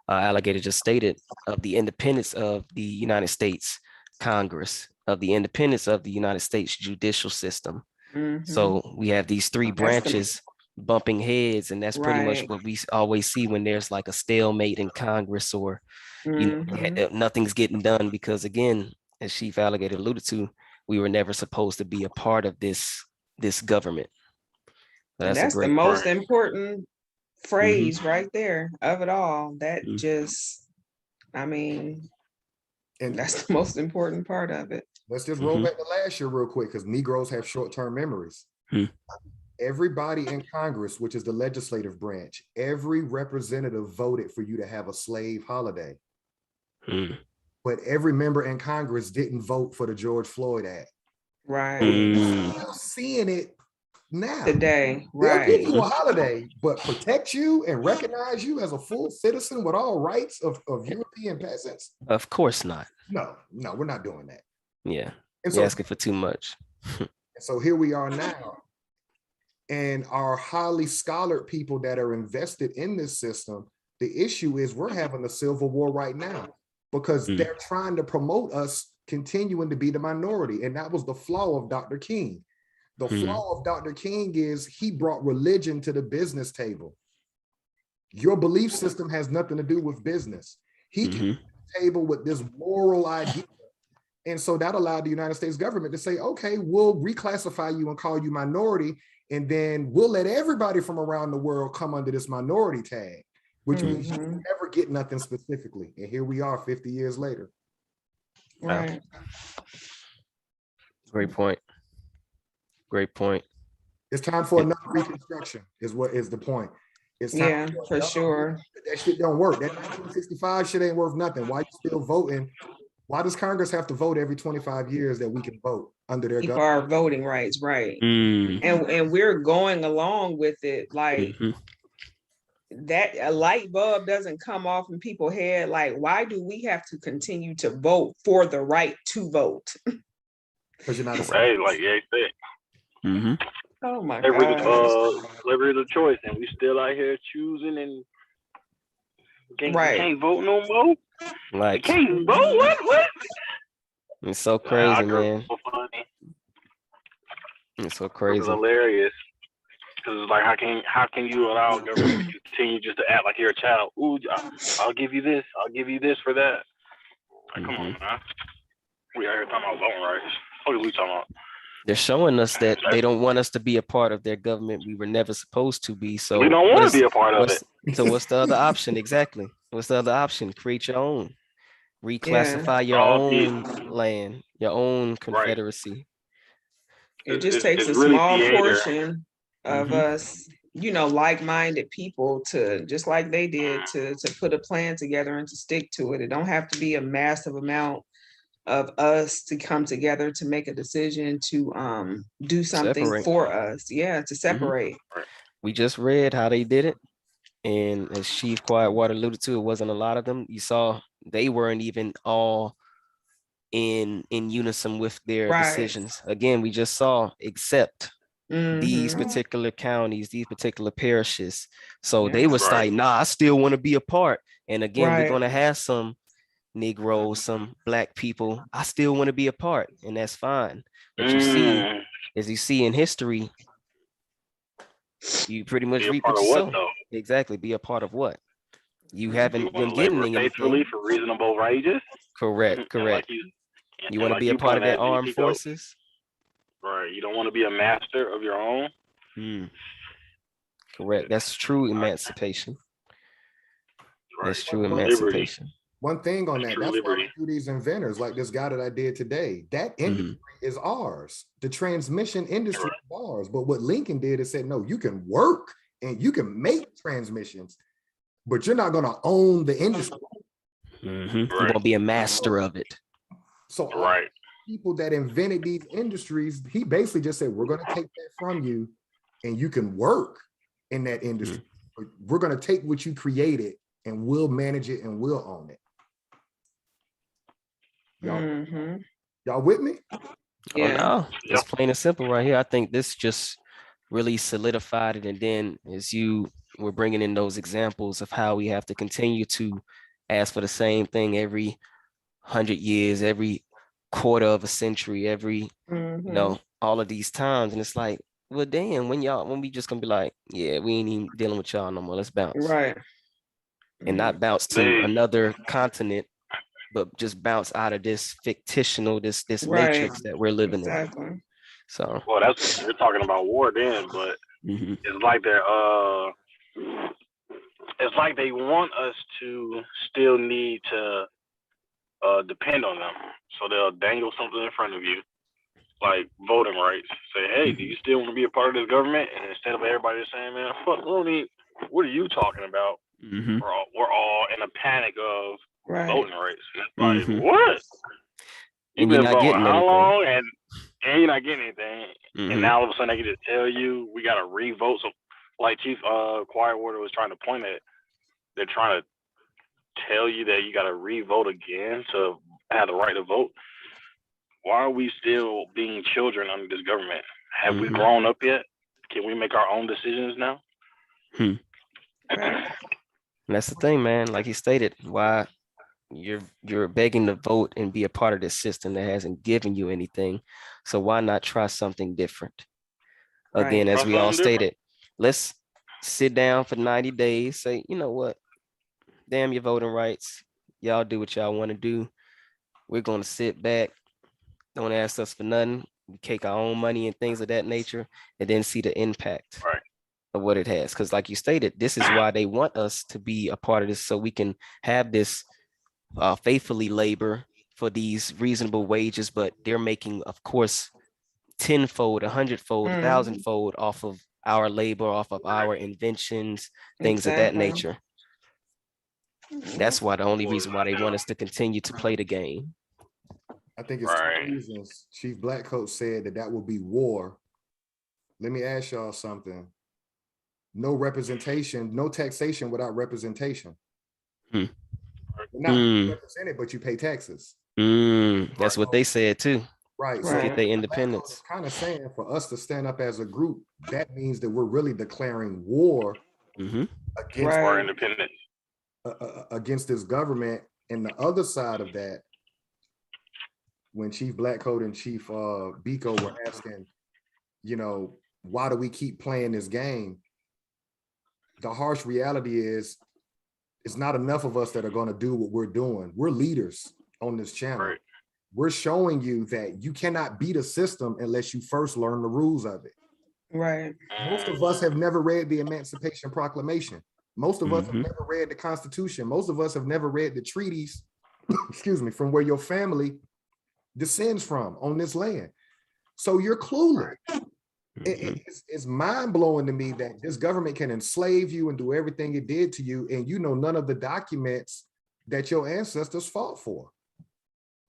Alligator just stated, of the independence of the United States Congress, of the independence of the United States judicial system. So we have these three branches bumping heads, and that's pretty much what we always see when there's like a stalemate in Congress, or nothing's getting done, because again, as Chief Alligator alluded to, we were never supposed to be a part of this government. So that's the most important phrase right there of it all. That just, I mean, and that's the most important part of it. Let's just roll back to last year real quick, because Negroes have short-term memories. Everybody in Congress, which is the legislative branch, every representative voted for you to have a slave holiday. But every member in Congress didn't vote for the George Floyd Act. We're seeing it now. Today, They'll give you a holiday, but protect you and recognize you as a full citizen with all rights of European peasants? Of course not. No, we're not doing that. Yeah, and you're asking for too much. So here we are now. And our highly scholared people that are invested in this system, the issue is we're having a civil war right now, because they're trying to promote us continuing to be the minority. And that was the flaw of Dr. King. The flaw of Dr. King is he brought religion to the business table. Your belief system has nothing to do with business. He came to the table with this moral idea. And so that allowed the United States government to say, okay, we'll reclassify you and call you minority, and then we'll let everybody from around the world come under this minority tag, which means you never get nothing specifically. And here we are 50 years later. Right. Great point. Great point. It's time for another reconstruction, is what is the point. It's time for sure. That shit don't work. That 1965 shit ain't worth nothing. Why you still voting Why does Congress have to vote every 25 years that we can vote under their Keep government? our voting rights, right? Mm, And we're going along with it, like mhm. that a light bulb doesn't come off in people's head. Like, why do we have to continue to vote for the right to vote? Because you're not a Right, like yeah, said. Mhm. Oh my Slavery, God. slavery is a choice, and we still out here choosing, and we Right. can't vote no more. We Like, can't vote. What? it's so Nah, crazy, our girl man. so funny. It's so It was crazy. hilarious. Because it's like, how can you allow government to continue just to act like you're a child? Ooh, I'll give you this. I'll give you this for that. Like, come on, man. We out here talking about voting rights. What are we talking about? They're showing us that they don't want us to be a part of their government. We were never supposed to be. So We don't want to be a part of it. So what's the other option? Exactly. What's the other option? Create your own. Reclassify your All own these- land, your own Right. Confederacy. It just takes it's a really small theater. portion of Mhm. us, like-minded people to, just like they did, to put a plan together and to stick to it. It don't have to be a massive amount of us to come together to make a decision to do something Separate. for us. Yeah, to separate. We just read how they did it. And as Chief Quietwater alluded to, it wasn't a lot of them. You saw they weren't even all in unison with their Right. decisions. Again, we just saw except these Mhm. particular counties, these particular parishes. So Yeah. they was Right. like, nah, I still want to be a part. And again, we're Right. going to have some Negroes, some Black people. I still want to be a part, and that's fine. But you see, as you see in history, you pretty much Be a reap part what of you what sow. though? Exactly. Be a part of what? You You haven't been want to labor getting faithfully anything. for reasonable wages? Correct. And Correct. like You want to like be a you part of pointed their at, G armed Pico, forces? right? You don't want to be a master of your own. Correct. That's true emancipation. Right. That's true Well, emancipation. One thing on that, True that's why liberty. we do these inventors like this guy that I did today. That industry is ours. The transmission industry is ours. But what Lincoln did is said, no, you can work and you can make transmissions, but you're not going to own the industry. You Right. won't be a master of it. So all Right. people that invented these industries, he basically just said, we're going to take that from you and you can work in that industry. We're going to take what you created and we'll manage it and we'll own it. Y'all with me? Oh Yeah. no, it's plain and simple right here. I think this just really solidified it. And then as you were bringing in those examples of how we have to continue to ask for the same thing every 100 years, every quarter of a century, every, all of these times. And it's like, well, damn, when we just gonna be like, yeah, we ain't even dealing with y'all no more. Let's bounce. Right. And not bounce to another continent, but just bounce out of this fictional, this matrix that we're living in. So well, that's you're talking about war then, but it's like they want us to still need to depend on them. So they'll dangle something in front of you, like voting rights. Say, hey, do you still want to be a part of this government? And instead of everybody saying, man, fuck, what are you talking about? We're all in a panic of voting rights. And it's like, what? You've been voting how long? And you're not getting anything. And now all of a sudden they can just tell you we got to re-vote. So like Chief Quietwater was trying to point at, they're trying to tell you that you got to re-vote again to have the right to vote. Why are we still being children under this government? Have we grown up yet? Can we make our own decisions now? That's the thing, man. Like he stated, why you're begging to vote and be a part of this system that hasn't given you anything. So why not try something different? Again, as we all stated, let's sit down for 90 days, say, you know what? Damn your voting rights. Y'all do what y'all want to do. We're going to sit back. Don't ask us for nothing. We take our own money and things of that nature, and then see the impact of what it has. Because like you stated, this is why they want us to be a part of this, so we can have this faithfully labor for these reasonable wages, but they're making, of course, tenfold, 100-fold, 1,000-fold off of our labor, off of our inventions, things of that nature. That's why the only reason why they want us to continue to play the game. I think it's Right. 2 reasons. Chief Blackcoat said that will be war. Let me ask y'all something. No representation, no taxation without representation. Hmm. You're not Hmm. represented, but you pay taxes. That's what they said too. Right. To So get their Blackcoat independence. is kind of saying for us to stand up as a group, that means that we're really declaring war Mm-hmm. against For Right. independence. against this government. And the other side of that, when Chief Blackcoat and Chief Biko were asking, you know, why do we keep playing this game? The harsh reality is it's not enough of us that are going to do what we're doing. We're leaders on this channel. Right. We're showing you that you cannot beat a system unless you first learn the rules of it. Right. Most of us have never read the Emancipation Proclamation. Most of us have Mhm. never read the Constitution. Most of us have never read the treaties, excuse me, from where your family descends from on this land. So you're clueless. Mhm. It's mind-blowing to me that this government can enslave you and do everything it did to you, and you know none of the documents that your ancestors fought for.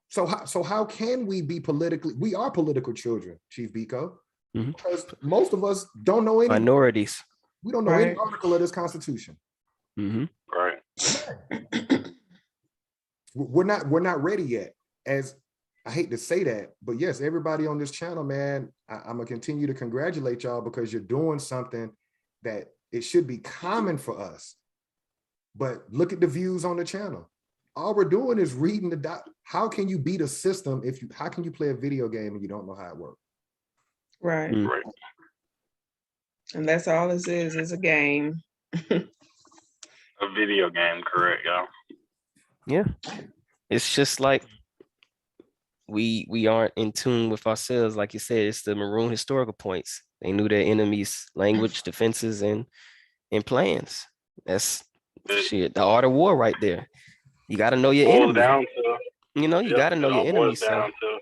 So how can we be politically? We are political children, Chief Biko, Mhm. because most of us don't know any. Minorities. We don't know any Right. article of this Constitution. Mm-hmm. Right. We're not ready yet. As I hate to say that, but yes, everybody on this channel, man, I'm gonna continue to congratulate y'all because you're doing something that it should be common for us. But look at the views on the channel. All we're doing is reading the doc. How can you beat a system if you? How can you play a video game and you don't know how it works? Right. Mm. Right. And that's all this is a game. A video game, correct, y'all. Yeah. It's just like we aren't in tune with ourselves. Like you said, it's the maroon historical points. They knew their enemy's language, defenses, and plans. That's It shit. The art of war right there. You got to know your boils enemy. down to, You know, you got to know it your all enemy. boils So down to,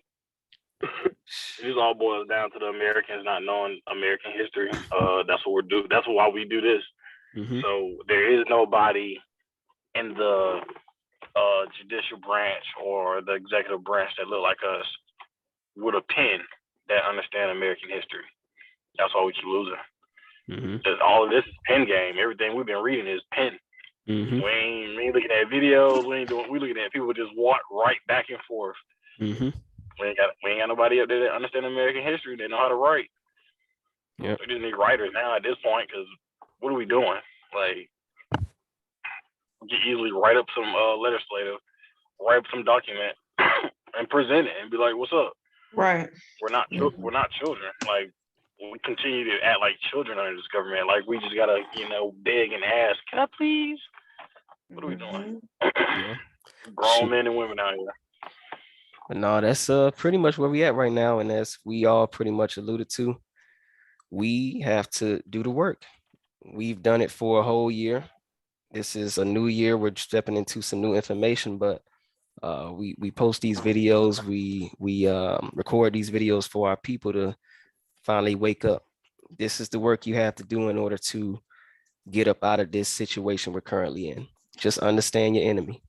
it just all boils down to the Americans not knowing American history. That's what we're doing. That's why we do this. Mhm. So there is nobody in the judicial branch or the executive branch that look like us with a pen that understand American history. That's why we keep losing. Mhm. Because all of this is pen game. Everything we've been reading is pen. Mhm. We ain't looking at videos. We looking at people just walk right back and forth. Mhm. We ain't got nobody up there that understand American history. They know how to write. Yep. We just need writers now at this point because what are we doing? Like, we can easily write up some legislative, write up some document, and present it and be like, "What's up?" Right. We're not we're not children. Like, we continue to act like children under this government. Like, we just gotta beg and ask, "Can I please?" What are we doing? Yeah. Grown Shoot. men and women out here. But no, that's pretty much where we at right now. And as we all pretty much alluded to, we have to do the work. We've done it for a whole year. This is a new year. We're stepping into some new information, but we post these videos. We record these videos for our people to finally wake up. This is the work you have to do in order to get up out of this situation we're currently in. Just understand your enemy.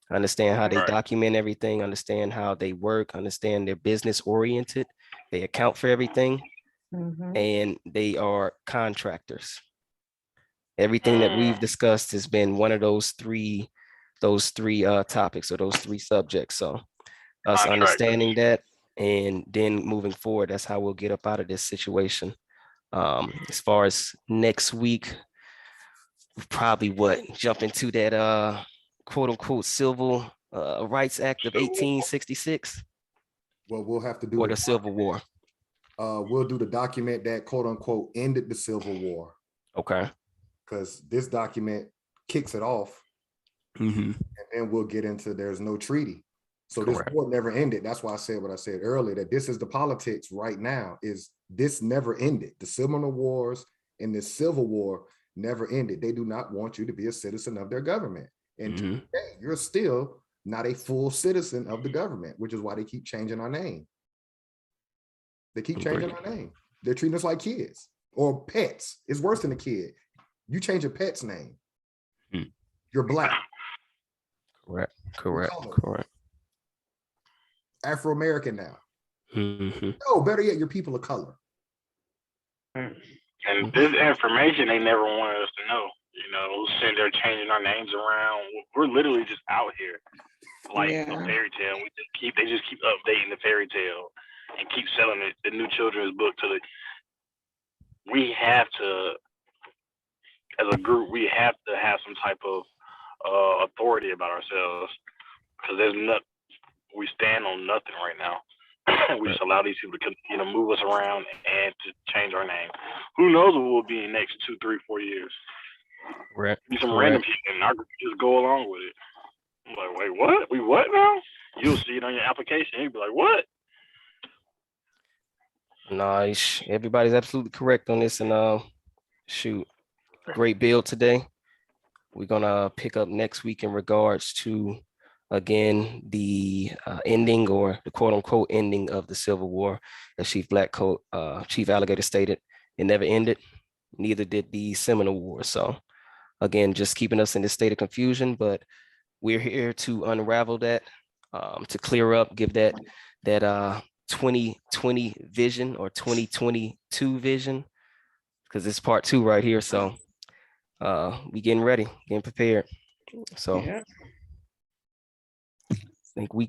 Understand how they Right. document everything, understand how they work, understand they're business oriented, they account for everything, Mhm. and they are contractors. Everything that we've discussed has been one of those three topics or those three subjects. So us Contractors. understanding that and then moving forward, that's how we'll get up out of this situation. As far as next week, probably jump into that quote unquote Civil Rights Act of 1866 Well, we'll have to do or the the Civil War. we'll do the document that quote unquote ended the Civil War, Okay. because this document kicks it off, Mm-hmm. and then we'll get into there's no treaty. So this Correct. war never ended. That's why I said what I said earlier, that this is the politics right now, is this never ended. The Seminole Wars and this Civil War never ended. They do not want you to be a citizen of their government. And Mm-hmm. today, you're still not a full citizen of the government, which is why they keep changing our name. They keep changing our name. They're treating us like kids or pets. It's worse than a kid. You change a pet's name. Hmm. You're black. Correct. You're Correct. colored. Correct. Afro-American now. Mhm. No, better yet, you're people of color. And this information they never wanted us to know. You know, sitting there changing our names around. We're literally just out here like a fairy tale. They just keep updating the fairy tale and keep selling it, the new children's book to the. We have to, as a group, we have to have some type of authority about ourselves, because there's not. We stand on nothing right now. We just allow these people to move us around and to change our name. Who knows what we'll be in the next 2, 3, 4 years? Right. Be some random people, and our group just go along with it. I'm like, wait, what? We what now? You'll see it on your application. You'll be like, what? Nice. Everybody's absolutely correct on this. And shoot, great build today. We're gonna pick up next week in regards to, again, the ending, or the quote unquote ending of the Civil War. As Chief Alligator stated, it never ended. Neither did the Seminole War. So again, just keeping us in this state of confusion, but we're here to unravel that, to clear up, give that 2020 vision or 2022 vision, because it's part 2 right here. So we getting ready, getting prepared. So I think we